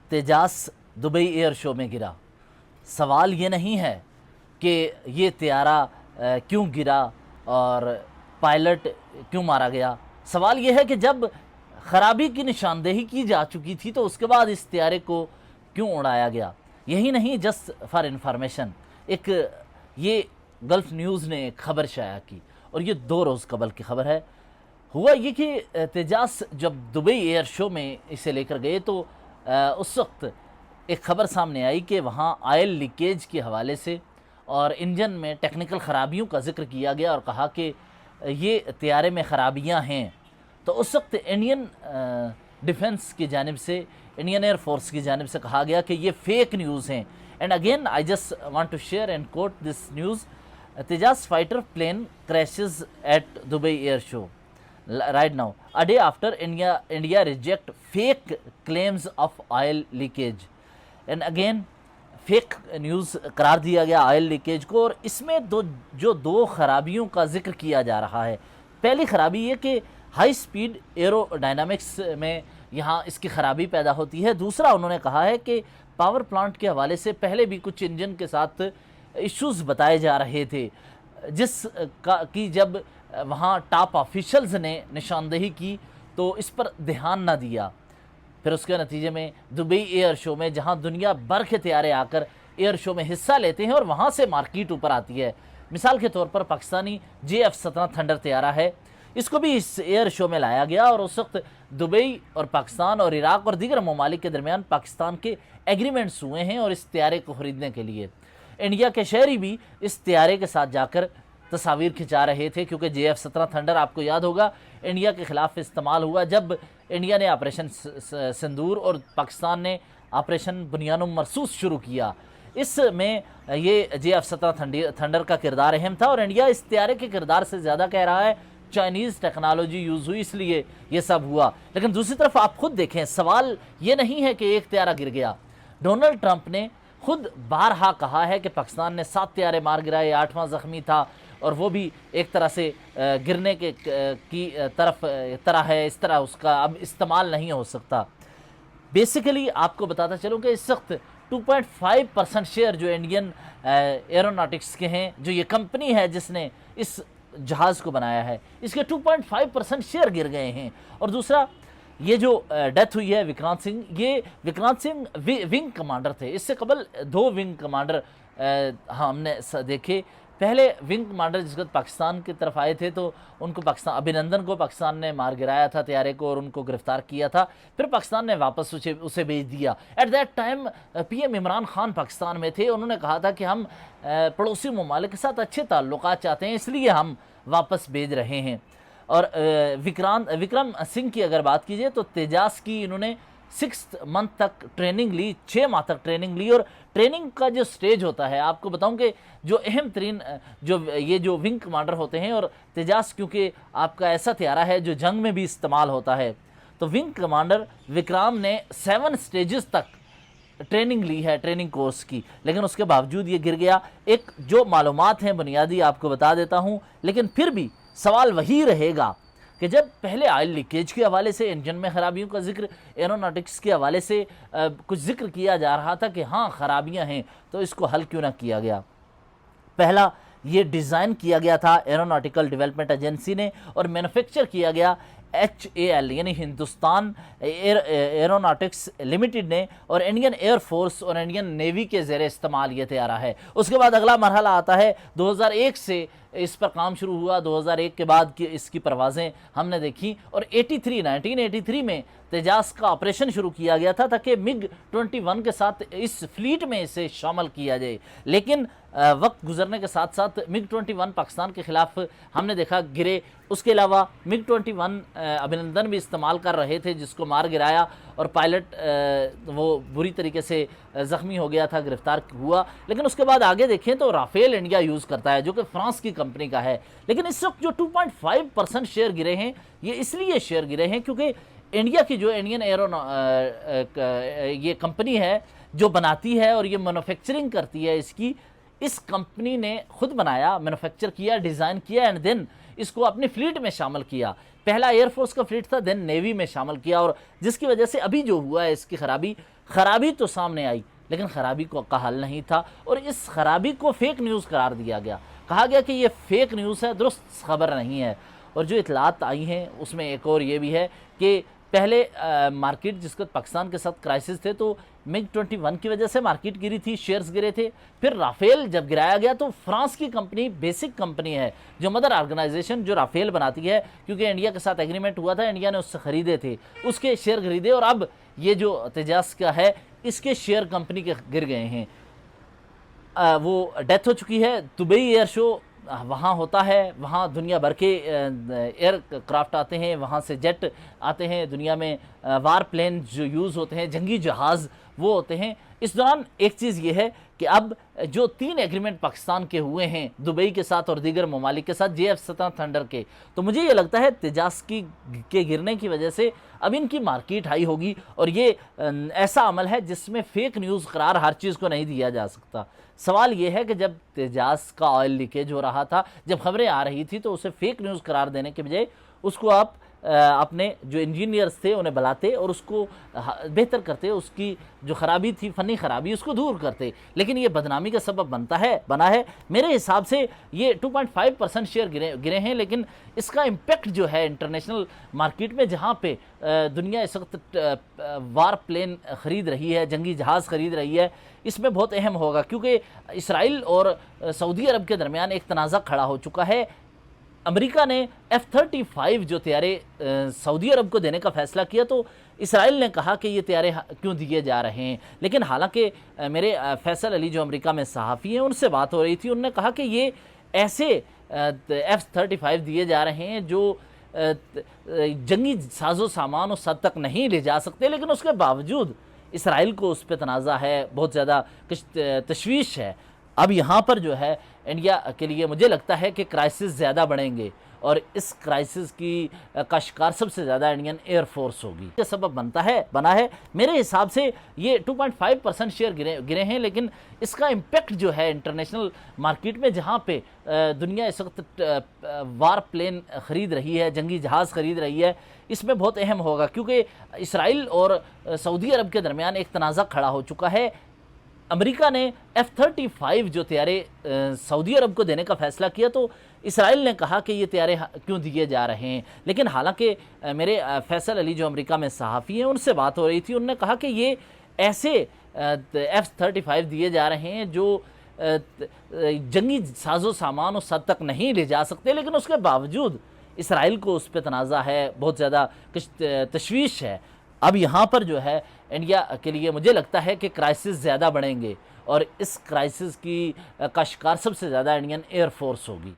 Tejas Dubai air show में गिरा। सवाल ये नहीं है कि ये त्यारा क्यों गिरा और पायलट क्यों मारा गया। सवाल ये है कि जब खराबी की निशानदेही की जा चुकी थी तो उसके बाद इस त्यारे को क्यों उड़ाया गया। यही नहीं, जस्ट फॉर इंफॉर्मेशन, एक ये गल्फ न्यूज़ ने एक खबर शाया की और ये 2 रोज़ कबल की खबर है। हुआ ये कि तेजास जब दुबई एयर शो में इसे लेकर गए तो उस वक्त एक खबर सामने आई कि वहाँ ऑयल लीकेज के हवाले से और इंजन में टेक्निकल ख़राबियों का जिक्र किया गया और कहा कि ये त्यारे में ख़राबियाँ हैं। तो उस वक्त इंडियन डिफेंस की जानिब से, इंडियन एयर फोर्स की जानिब से कहा गया कि ये फेक न्यूज़ हैं। And again I just want to share and quote this news. Tejas fighter plane crashes at Dubai air show right now, a day after India reject fake claims of oil leakage। and again fake news करार दिया गया oil leakage को। और इसमें दो खराबियों का जिक्र किया जा रहा है। पहली खराबी ये कि हाई स्पीड एरोडायनामिक्स में यहाँ इसकी खराबी पैदा होती है। दूसरा उन्होंने कहा है कि पावर प्लांट के हवाले से पहले भी कुछ इंजन के साथ इश्यूज़ बताए जा रहे थे, जिस का कि जब वहाँ टॉप ऑफिशल्स ने निशानदेही की तो इस पर ध्यान ना दिया। फिर उसके नतीजे में दुबई एयर शो में, जहाँ दुनिया भर के त्यारे आकर एयर शो में हिस्सा लेते हैं और वहाँ से मार्केट ऊपर आती है। मिसाल के तौर पर पाकिस्तानी JF-17 थंडर त्यारा है, इसको भी इस एयर शो में लाया गया और उस वक्त दुबई और पाकिस्तान और इराक और दीगर ममालिक के दरमियान पाकिस्तान के एग्रीमेंट्स हुए हैं और इस त्यारे को ख़रीदने के लिए इंडिया के शहरी भी इस त्यारे के साथ जाकर तस्वीर खिंचा रहे थे, क्योंकि JF-17 थंडर आपको याद होगा इंडिया के ख़िलाफ़ इस्तेमाल हुआ जब इंडिया ने ऑपरेशन सिंदूर और पाकिस्तान ने ऑपरेशन बुनियानुम मरसूस शुरू किया। इसमें ये JF-17 थंडर का किरदार अहम था और इंडिया इस त्यारे के किरदार से ज़्यादा कह रहा है चाइनीज़ टेक्नोलॉजी यूज़ हुई इसलिए ये सब हुआ। लेकिन दूसरी तरफ आप खुद देखें, सवाल ये नहीं है कि एक त्यारा गिर गया। डोनाल्ड ट्रंप ने खुद बारहा कहा है कि पाकिस्तान ने 7 त्यारे मार गिराए, 8वां ज़ख्मी था और वो भी एक तरह से गिरने के की तरह है, इस तरह उसका अब इस्तेमाल नहीं हो सकता। बेसिकली आपको बताता चलूँ कि इस वक्त 2.5% शेयर जो इंडियन एरोनॉटिक्स के हैं, जो ये कंपनी है जिसने इस जहाज़ को बनाया है, इसके 2.5% शेयर गिर गए हैं। और दूसरा, ये जो डेथ हुई है विक्रांत सिंह, ये विक्रांत सिंह विंग कमांडर थे। इससे कबल 2 विंग कमांडर हमने देखे। पहले विंग कमांडर जिस वक्त पाकिस्तान की तरफ आए थे तो उनको अभिनंदन को पाकिस्तान ने मार गिराया था त्यारे को और उनको गिरफ्तार किया था। फिर पाकिस्तान ने वापस उसे भेज दिया। At that time PM Imran Khan Pakistan में थे। उन्होंने कहा था कि हम पड़ोसी ममालिक के साथ अच्छे ताल्लुकात चाहते हैं, इसलिए हम वापस भेज रहे हैं। और विक्रम सिंह की अगर बात कीजिए तो तेजास की इन्होंने 6 मंथ तक ट्रेनिंग ली, 6 माह तक ट्रेनिंग ली। और ट्रेनिंग का जो स्टेज होता है, आपको बताऊं कि जो अहम तरीन जो विंग कमांडर होते हैं, और तेजास क्योंकि आपका ऐसा त्यारा है जो जंग में भी इस्तेमाल होता है, तो विंग कमांडर विक्रम ने 7 स्टेजेस तक ट्रेनिंग ली है, ट्रेनिंग कोर्स की, लेकिन उसके बावजूद ये गिर गया। एक जो मालूमात हैं बुनियादी आपको बता देता हूँ, लेकिन फिर भी सवाल वही रहेगा कि जब पहले ऑयल लीकेज के हवाले से, इंजन में ख़राबियों का जिक्र, एरोनॉटिक्स के हवाले से कुछ जिक्र किया जा रहा था कि हाँ ख़राबियाँ हैं, तो इसको हल क्यों ना किया गया। पहला, ये डिज़ाइन किया गया था एरोनॉटिकल डेवलपमेंट एजेंसी ने और मैन्युफैक्चर किया गया HAL यानी हिंदुस्तान एरोनॉटिक्स लिमिटेड ने, और इंडियन एयर फोर्स और इंडियन नेवी के ज़ेरे इस्तेमाल ये तैयारा है। उसके बाद अगला मरहला आता है 2001 से इस पर काम शुरू हुआ। 2001 के बाद की इसकी परवाज़ें हमने देखी और 1983 में तेजास का ऑपरेशन शुरू किया गया था ताकि MiG-21 के साथ इस फ्लीट में इसे शामिल किया जाए। लेकिन वक्त गुजरने के साथ साथ MiG-21 पाकिस्तान के ख़िलाफ़ हमने देखा गिरे। उसके अलावा MiG-21 अभिनंदन भी इस्तेमाल कर रहे थे, जिसको मार गिराया और पायलट वो बुरी तरीके से ज़ख्मी हो गया था, गिरफ्तार हुआ। लेकिन उसके बाद आगे देखें तो राफेल इंडिया यूज़ करता है, जो कि फ्रांस की कंपनी का है। लेकिन इस वक्त जो 2.5% शेयर गिरे हैं, ये इसलिए शेयर गिरे हैं क्योंकि इंडिया की जो इंडियन ये कंपनी है जो बनाती है और ये मैन्युफैक्चरिंग करती है, इस कंपनी ने खुद बनाया, मैन्युफैक्चर किया, डिज़ाइन किया एंड देन इसको अपनी फ्लीट में शामिल किया। पहला एयरफोर्स का फ्लीट था, देन नेवी में शामिल किया, और जिसकी वजह से अभी जो हुआ है इसकी खराबी खराबी तो सामने आई, लेकिन खराबी का हल नहीं था और इस खराबी को फेक न्यूज़ करार दिया गया। कहा गया कि ये फेक न्यूज़ है, दुरुस्त खबर नहीं है। और जो इतलात आई हैं उसमें एक और ये भी है कि पहले मार्केट जिसके पाकिस्तान के साथ क्राइसिस थे तो मिग 21 की वजह से मार्केट गिरी थी, शेयर्स गिरे थे। फिर राफेल जब गिराया गया तो फ्रांस की कंपनी, बेसिक कंपनी है जो मदर ऑर्गेनाइजेशन जो राफेल बनाती है, क्योंकि इंडिया के साथ एग्रीमेंट हुआ था, इंडिया ने उससे ख़रीदे थे, उसके शेयर खरीदे और अब ये जो तेजास का है इसके शेयर कंपनी के गिर गए हैं। वो डेथ हो चुकी है। दुबई एयर शो वहाँ होता है, वहाँ दुनिया भर के एयर क्राफ्ट आते हैं, वहाँ से जेट आते हैं, दुनिया में वार प्लेन जो यूज़ होते हैं, जंगी जहाज़ वो होते हैं। इस दौरान एक चीज़ ये है कि अब जो 3 एग्रीमेंट पाकिस्तान के हुए हैं दुबई के साथ और दीगर ममालिक के साथ, JF-17 थंडर के, तो मुझे ये लगता है तेजास के गिरने की वजह से अब इनकी मार्केट हाई होगी। और ये ऐसा अमल है जिसमें फेक न्यूज़ करार हर चीज़ को नहीं दिया जा सकता। सवाल ये है कि जब तेजास का ऑयल लीकेज हो रहा था, जब खबरें आ रही थी, तो उसे फेक न्यूज़ करार देने के बजाय उसको आप अपने जो इंजीनियर्स थे उन्हें बुलाते और उसको बेहतर करते, उसकी जो खराबी थी, फ़नी खराबी, उसको दूर करते। लेकिन ये बदनामी का सबब बना है। मेरे हिसाब से ये 2.5% शेयर गिरे हैं, लेकिन इसका इम्पेक्ट जो है इंटरनेशनल मार्केट में, जहाँ पे दुनिया इस वक्त वार प्लेन ख़रीद रही है, जंगी जहाज़ ख़रीद रही है, इसमें बहुत अहम होगा। क्योंकि इसराइल और सऊदी अरब के दरमियान एक तनाज़ा खड़ा हो चुका है। अमेरिका ने F-35 जो तैयारे सऊदी अरब को देने का फैसला किया, तो इसराइल ने कहा कि ये तैयारे क्यों दिए जा रहे हैं। लेकिन हालांकि मेरे फैसल अली जो अमेरिका में सहाफ़ी हैं उनसे बात हो रही थी, उन्होंने कहा कि ये ऐसे F-35 दिए जा रहे हैं जो जंगी साजो सामान उस हद तक नहीं ले जा सकते, लेकिन उसके बावजूद इसराइल को उस पर तनाज़ा है, बहुत ज़्यादा तशवीश है। अब यहाँ पर जो है इंडिया के लिए मुझे लगता है कि क्राइसिस ज़्यादा बढ़ेंगे और इस क्राइसिस का शिकार सबसे ज़्यादा इंडियन एयरफोर्स होगी। ये सबब बना है। मेरे हिसाब से ये 2.5% शेयर गिरे हैं, लेकिन इसका इम्पेक्ट जो है इंटरनेशनल मार्केट में, जहाँ पे दुनिया इस वक्त वार प्लेन ख़रीद रही है, जंगी जहाज़ ख़रीद रही है, इसमें बहुत अहम होगा। क्योंकि इसराइल और सऊदी अरब के दरमियान एक तनाज़ा खड़ा हो चुका है। अमेरिका ने F-35 जो तैयारे सऊदी अरब को देने का फैसला किया, तो इसराइल ने कहा कि ये तैयारे क्यों दिए जा रहे हैं। लेकिन हालांकि मेरे फैसल अली जो अमेरिका में सहाफ़ी हैं उनसे बात हो रही थी, उन्होंने कहा कि ये ऐसे F-35 दिए जा रहे हैं जो जंगी साजो सामान उस हद तक नहीं ले जा सकते, लेकिन उसके बावजूद इसराइल को उस पर तनाज़ा है, बहुत ज़्यादा तशवीश है। अब यहाँ पर जो है इंडिया के लिए मुझे लगता है कि क्राइसिस ज़्यादा बढ़ेंगे और इस क्राइसिस का शिकार सबसे ज़्यादा इंडियन एयरफोर्स होगी।